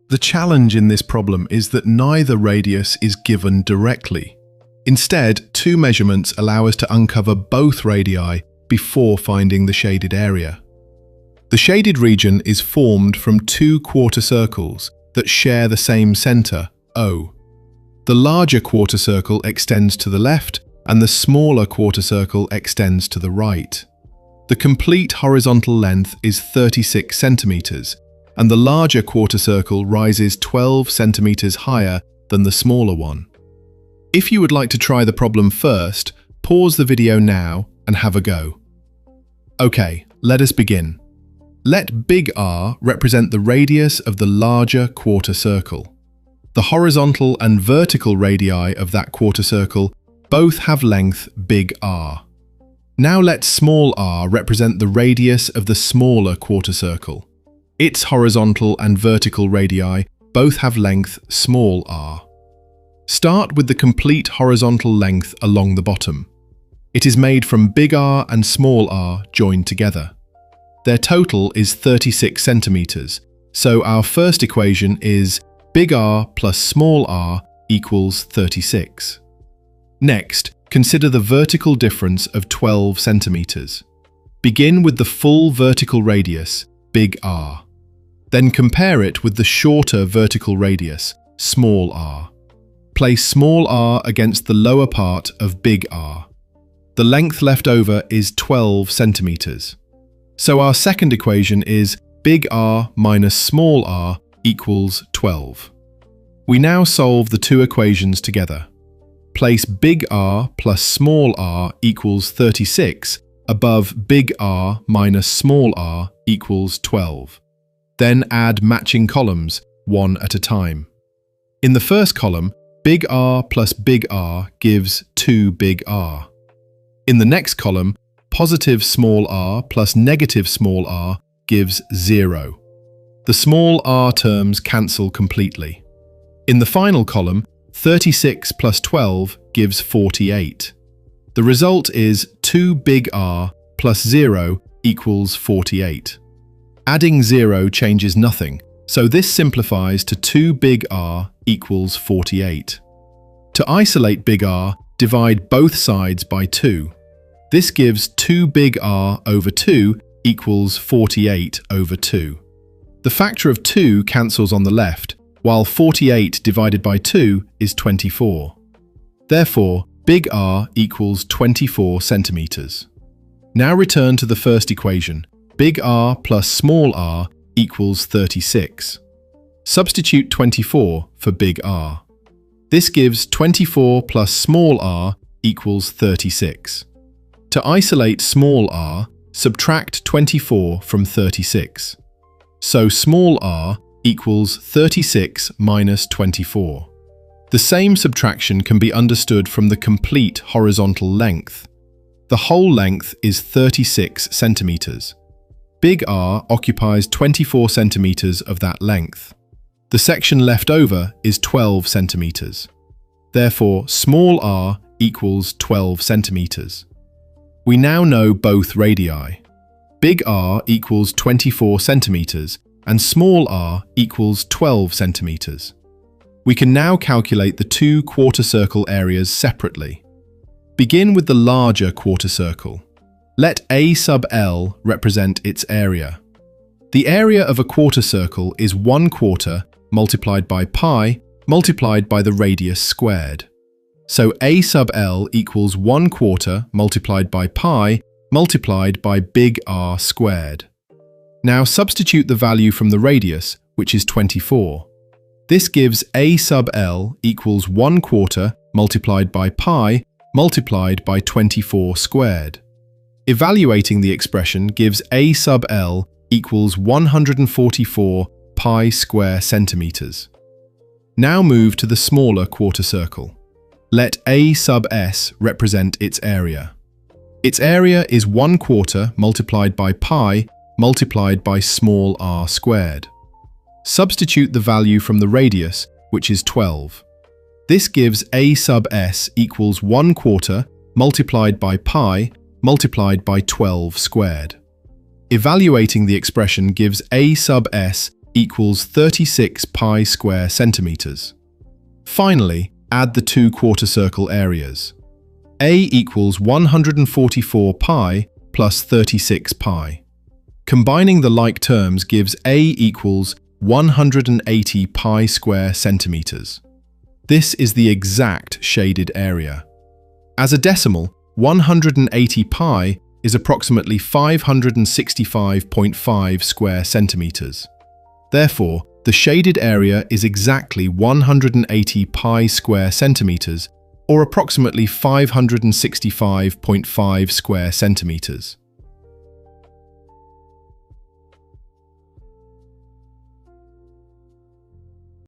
The challenge in this problem is that neither radius is given directly. Instead, two measurements allow us to uncover both radii before finding the shaded area. The shaded region is formed from two quarter circles that share the same center, O. The larger quarter circle extends to the left and the smaller quarter circle extends to the right. The complete horizontal length is 36 centimeters, and the larger quarter circle rises 12 centimeters higher than the smaller one. If you would like to try the problem first, pause the video now and have a go. Okay, let us begin. Let big R represent the radius of the larger quarter circle. The horizontal and vertical radii of that quarter circle both have length big R. Now let small r represent the radius of the smaller quarter circle. Its horizontal and vertical radii both have length small r. Start with the complete horizontal length along the bottom. It is made from big R and small r joined together. Their total is 36 centimeters, so our first equation is big R plus small r equals 36. Next, consider the vertical difference of 12 centimeters. Begin with the full vertical radius, big R. Then compare it with the shorter vertical radius, small r. Place small r against the lower part of big R. The length left over is 12 centimeters. So our second equation is big R minus small r equals 12. We now solve the two equations together. Place big R plus small r equals 36 above big R minus small r equals 12. Then add matching columns, one at a time. In the first column, big R plus big R gives 2 big R. In the next column, positive small r plus negative small r gives 0. The small r terms cancel completely. In the final column, 36 plus 12 gives 48. The result is 2 big R plus 0 equals 48. Adding 0 changes nothing, so this simplifies to 2 big R equals 48. To isolate big R, divide both sides by 2. This gives 2 big R over 2 equals 48 over 2. The factor of 2 cancels on the left, while 48 divided by 2 is 24. Therefore, big R equals 24 centimeters. Now return to the first equation. Big R plus small r equals 36. Substitute 24 for big R. This gives 24 plus small r equals 36. To isolate small r, subtract 24 from 36. So small r equals 36 minus 24. The same subtraction can be understood from the complete horizontal length. The whole length is 36 centimeters. Big R occupies 24 centimeters of that length. The section left over is 12 centimeters. Therefore, small r equals 12 centimeters. We now know both radii. Big R equals 24 centimeters and small r equals 12 centimeters. We can now calculate the two quarter circle areas separately. Begin with the larger quarter circle. Let A sub L represent its area. The area of a quarter circle is 1/4 multiplied by pi multiplied by the radius squared. So A sub L equals 1/4 multiplied by pi multiplied by big R squared. Now substitute the value from the radius, which is 24. This gives A sub L equals 1/4 multiplied by pi multiplied by 24 squared. Evaluating the expression gives A sub L equals 144 pi square centimeters. Now move to the smaller quarter circle. Let A sub S represent its area. Its area is 1/4 multiplied by pi multiplied by small r squared. Substitute the value from the radius, which is 12. This gives A sub S equals 1/4 multiplied by pi multiplied by 12 squared. Evaluating the expression gives A sub S equals 36 pi square centimeters. Finally, add the two quarter circle areas. A equals 144 pi plus 36 pi. Combining the like terms gives A equals 180 pi square centimeters. This is the exact shaded area. As a decimal, 180 pi is approximately 565.5 square centimeters. Therefore, the shaded area is exactly 180 pi square centimeters, or approximately 565.5 square centimeters.